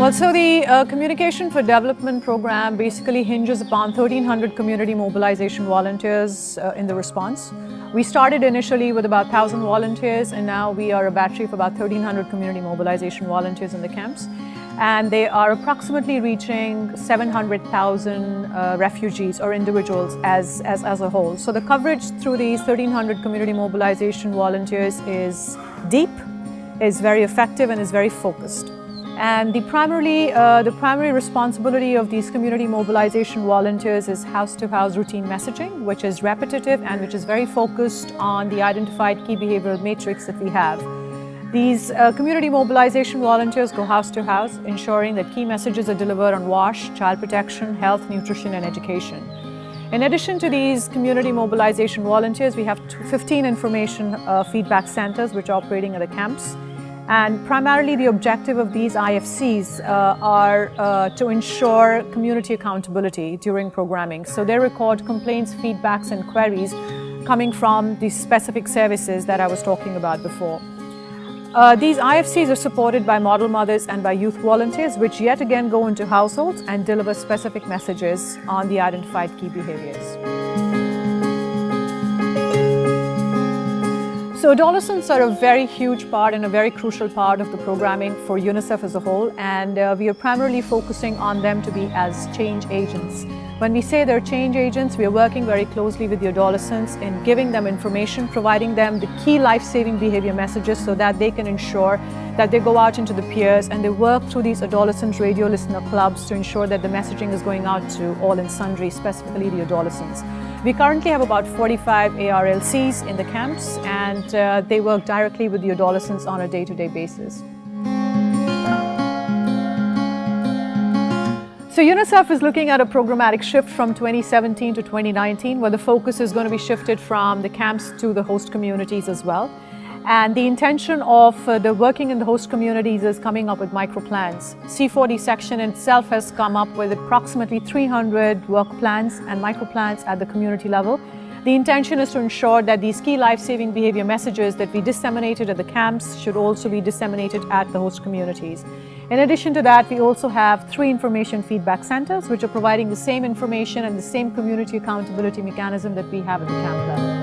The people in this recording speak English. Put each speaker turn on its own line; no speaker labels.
Well, so the Communication for Development program basically hinges upon 1,300 community mobilization volunteers in the response. We started initially with about 1,000 volunteers, and now we are a battery of about 1,300 community mobilization volunteers in the camps. And they are approximately reaching 700,000 refugees or individuals as a whole. So the coverage through these 1,300 community mobilization volunteers is deep, is very effective, and is very focused. And the primary responsibility of these community mobilization volunteers is house-to-house routine messaging, which is repetitive and which is very focused on the identified key behavioral matrix that we have. These community mobilization volunteers go house to house, ensuring that key messages are delivered on WASH, child protection, health, nutrition, and education. In addition to these community mobilization volunteers, we have 15 information feedback centers which are operating at the camps. And primarily the objective of these IFCs are to ensure community accountability during programming. So they record complaints, feedbacks, and queries coming from the specific services that I was talking about before. These IFCs are supported by model mothers and by youth volunteers, which yet again go into households and deliver specific messages on the identified key behaviors. So adolescents are a very huge part and a very crucial part of the programming for UNICEF as a whole, and we are primarily focusing on them to be as change agents. When we say they're change agents, we are working very closely with the adolescents in giving them information, providing them the key life-saving behavior messages so that they can ensure that they go out into the peers and they work through these adolescent radio listener clubs to ensure that the messaging is going out to all and sundry, specifically the adolescents. We currently have about 45 ARLCs in the camps, and they work directly with the adolescents on a day-to-day basis. So UNICEF is looking at a programmatic shift from 2017 to 2019, where the focus is going to be shifted from the camps to the host communities as well. And the intention of the working in the host communities is coming up with micro-plans. C40 section itself has come up with approximately 300 work plans and micro-plans at the community level. The intention is to ensure that these key life-saving behavior messages that we disseminated at the camps should also be disseminated at the host communities. In addition to that, we also have 3 information feedback centers which are providing the same information and the same community accountability mechanism that we have at the camp level.